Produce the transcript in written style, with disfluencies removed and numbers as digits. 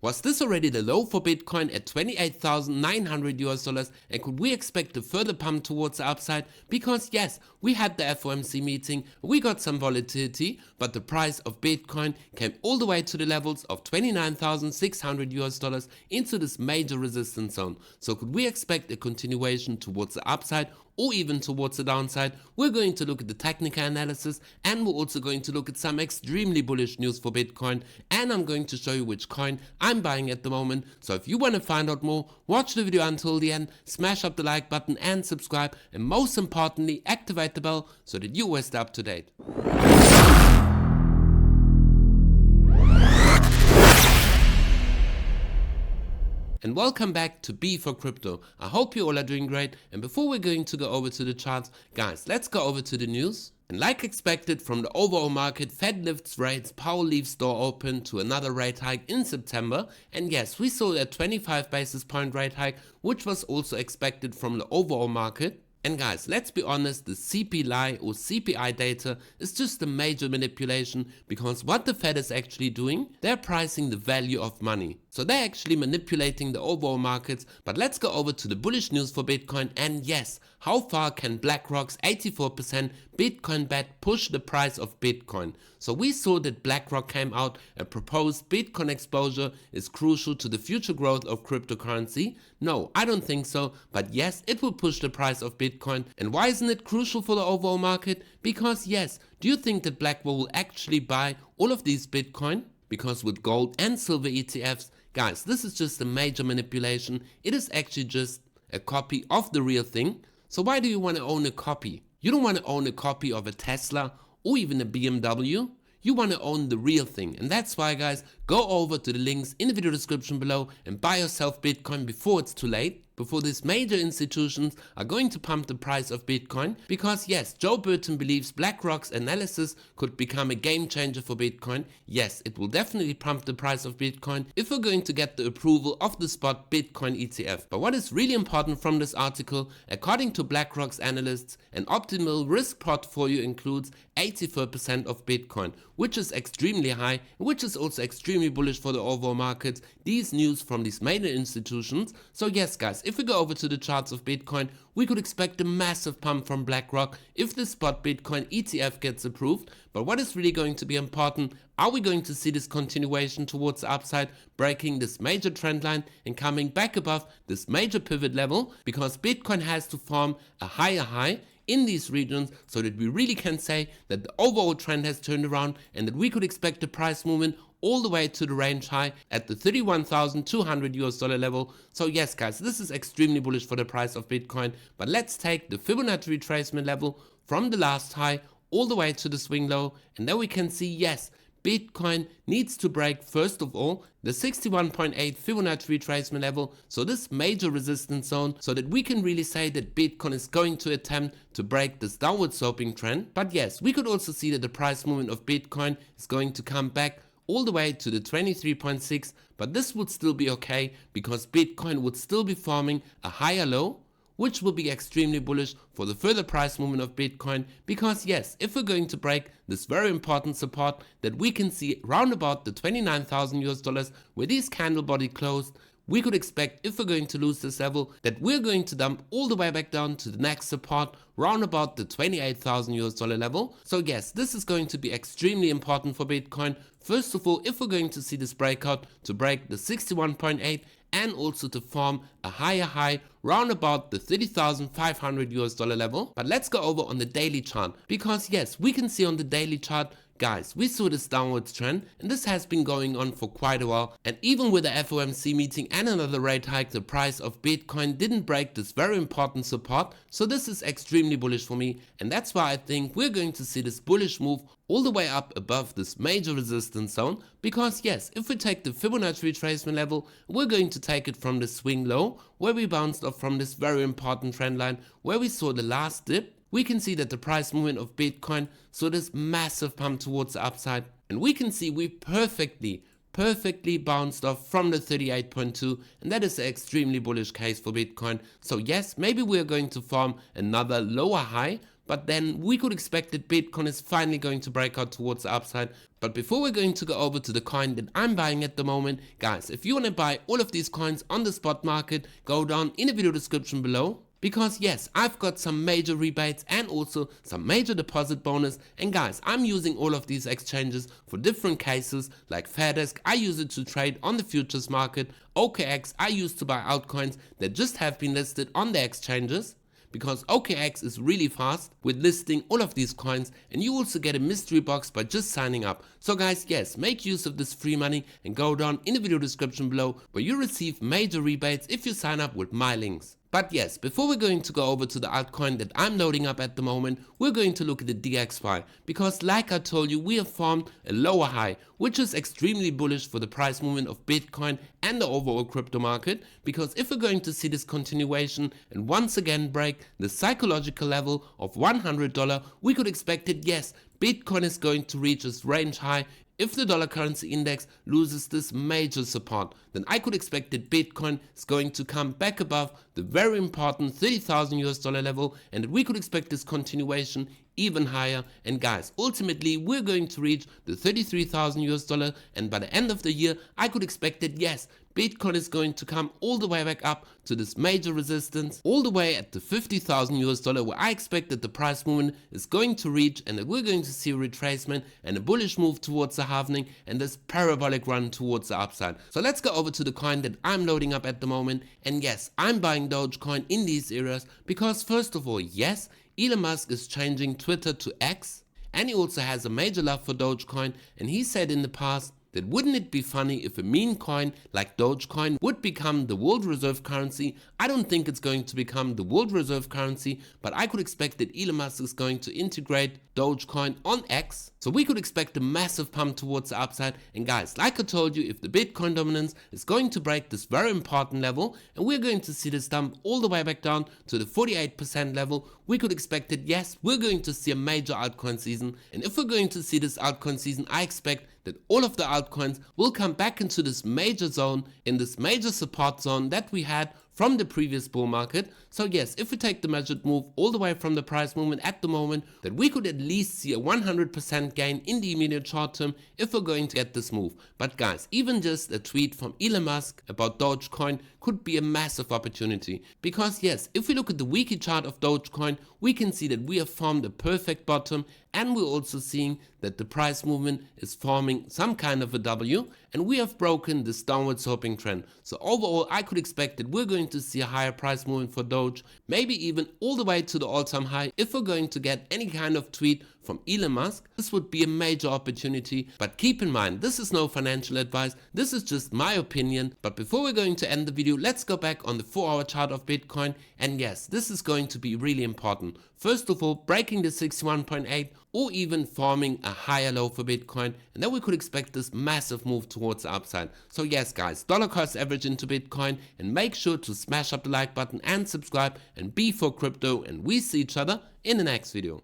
Was this already the low for Bitcoin at $28,900 and could we expect a further pump towards the upside? Because yes, we had the FOMC meeting, we got some volatility, but the price of Bitcoin came all the way to the levels of $29,600 into this major resistance zone. So could we expect a continuation towards the upside or even towards the downside? We're going to look at the technical analysis and we're also going to look at some extremely bullish news for Bitcoin, and I'm going to show you which coin I'm buying at the moment. So if you want to find out more, watch the video until the end, smash up the like button and subscribe, and most importantly activate the bell so that you always stay up to date. And welcome back to B for Crypto. I hope you all are doing great, and before we're going to go over to the charts, guys, let's go over to the news. And like expected from the overall market, Fed lifts rates, Powell leaves door open to another rate hike in September, and yes, we saw a 25 basis point rate hike, which was also expected from the overall market. And guys, let's be honest, the CPI or CPI data is just a major manipulation, because what the Fed is actually doing, they're pricing the value of money. So they're actually manipulating the overall markets. But let's go over to the bullish news for Bitcoin, and yes, how far can BlackRock's 84% Bitcoin bet push the price of Bitcoin? So we saw that BlackRock came out and proposed Bitcoin exposure is crucial to the future growth of cryptocurrency. No, I don't think so, but yes, it will push the price of Bitcoin. And why isn't it crucial for the overall market? Because yes, do you think that BlackRock will actually buy all of these Bitcoin? Because with gold and silver ETFs, guys, this is just a major manipulation. It is actually just a copy of the real thing. So why do you want to own a copy? You don't want to own a copy of a Tesla or even a BMW. You want to own the real thing, and that's why, guys, go over to the links in the video description below and buy yourself Bitcoin before it's too late, before these major institutions are going to pump the price of Bitcoin. Because yes, Joe Burton believes BlackRock's analysis could become a game changer for Bitcoin. Yes, it will definitely pump the price of Bitcoin if we're going to get the approval of the spot Bitcoin ETF. But what is really important from this article, according to BlackRock's analysts, an optimal risk portfolio includes 84% of Bitcoin, which is extremely high, which is also extremely bullish for the overall market. These news from these major institutions. So yes, guys, if we go over to the charts of Bitcoin, we could expect a massive pump from BlackRock if the spot Bitcoin ETF gets approved. But what is really going to be important, are we going to see this continuation towards the upside, breaking this major trend line and coming back above this major pivot level? Because Bitcoin has to form a higher high in these regions so that we really can say that the overall trend has turned around and that we could expect a price movement all the way to the range high at the $31,200 level. So yes, guys, this is extremely bullish for the price of Bitcoin. But let's take the Fibonacci retracement level from the last high all the way to the swing low, and then we can see, yes, Bitcoin needs to break, first of all, the 61.8 Fibonacci retracement level, so this major resistance zone, so that we can really say that Bitcoin is going to attempt to break this downward sloping trend. But yes, we could also see that the price movement of Bitcoin is going to come back all the way to the 23.6, but this would still be okay because Bitcoin would still be forming a higher low, which will be extremely bullish for the further price movement of Bitcoin. Because yes, if we're going to break this very important support that we can see round about the $29,000 where this candle body closed, we could expect, if we're going to lose this level, that we're going to dump all the way back down to the next support round about the $28,000 level. So yes, this is going to be extremely important for Bitcoin. First of all, if we're going to see this breakout to break the 61.8 and also to form a higher high round about the $30,500 level. But let's go over on the daily chart, because yes, we can see on the daily chart, guys, we saw this downwards trend and this has been going on for quite a while, and even with the FOMC meeting and another rate hike, the price of Bitcoin didn't break this very important support. So this is extremely bullish for me, and that's why I think we're going to see this bullish move all the way up above this major resistance zone. Because yes, if we take the Fibonacci retracement level, we're going to take it from the swing low where we bounced off from this very important trend line where we saw the last dip. We can see that the price movement of Bitcoin saw this massive pump towards the upside, and we can see we perfectly perfectly bounced off from the 38.2, and that is an extremely bullish case for Bitcoin. So yes, maybe we are going to form another lower high, but then we could expect that Bitcoin is finally going to break out towards the upside. But before we're going to go over to the coin that I'm buying at the moment, guys, if you want to buy all of these coins on the spot market, go down in the video description below. Because yes, I've got some major rebates and also some major deposit bonus, and guys, I'm using all of these exchanges for different cases. Like FOREX, I use it to trade on the futures market. OKX, I use to buy altcoins that just have been listed on the exchanges, because OKX is really fast with listing all of these coins, and you also get a mystery box by just signing up. So guys, yes, make use of this free money and go down in the video description below where you receive major rebates if you sign up with my links. But yes, before we're going to go over to the altcoin that I'm loading up at the moment, we're going to look at the DXY, because like I told you, we have formed a lower high, which is extremely bullish for the price movement of Bitcoin and the overall crypto market, because if we're going to see this continuation and once again break the psychological level of $100, we could expect that yes, Bitcoin is going to reach its range high. If the dollar currency index loses this major support, then I could expect that Bitcoin is going to come back above the very important $30,000 level, and that we could expect this continuation even higher. And guys, ultimately we're going to reach the $33,000, and by the end of the year I could expect that yes, Bitcoin is going to come all the way back up to this major resistance, all the way at the $50,000, where I expect that the price movement is going to reach, and that we're going to see a retracement and a bullish move towards the halvening and this parabolic run towards the upside. So let's go over to the coin that I'm loading up at the moment, and yes, I'm buying Dogecoin in these areas because first of all, yes, Elon Musk is changing Twitter to X, and he also has a major love for Dogecoin, and he said in the past that wouldn't it be funny if a meme coin like Dogecoin would become the world reserve currency. I don't think it's going to become the world reserve currency, but I could expect that Elon Musk is going to integrate Dogecoin on X. So we could expect a massive pump towards the upside. And guys, like I told you, if the Bitcoin dominance is going to break this very important level, and we're going to see this dump all the way back down to the 48% level, we could expect that yes, we're going to see a major altcoin season. And if we're going to see this altcoin season, I expect that all of the altcoins will come back into this major zone, in this major support zone that we had from the previous bull market. So yes, if we take the measured move all the way from the price movement at the moment, that we could at least see a 100% gain in the immediate short term if we're going to get this move. But guys, even just a tweet from Elon Musk about Dogecoin could be a massive opportunity, because yes, if we look at the weekly chart of Dogecoin, we can see that we have formed a perfect bottom, and we're also seeing that the price movement is forming some kind of a W, and we have broken this downward sloping trend. So overall, I could expect that we're going to see a higher price movement for Doge, maybe even all the way to the all-time high. If we're going to get any kind of tweet from Elon Musk, this would be a major opportunity. But keep in mind, this is no financial advice, this is just my opinion. But before we're going to end the video, let's go back on the 4-hour chart of Bitcoin, and yes, this is going to be really important. First of all, breaking the 61.8 or even forming a higher low for Bitcoin, and then we could expect this massive move towards the upside. So yes guys, dollar cost average into Bitcoin, and make sure to smash up the like button and subscribe, and be for crypto, and we see each other in the next video.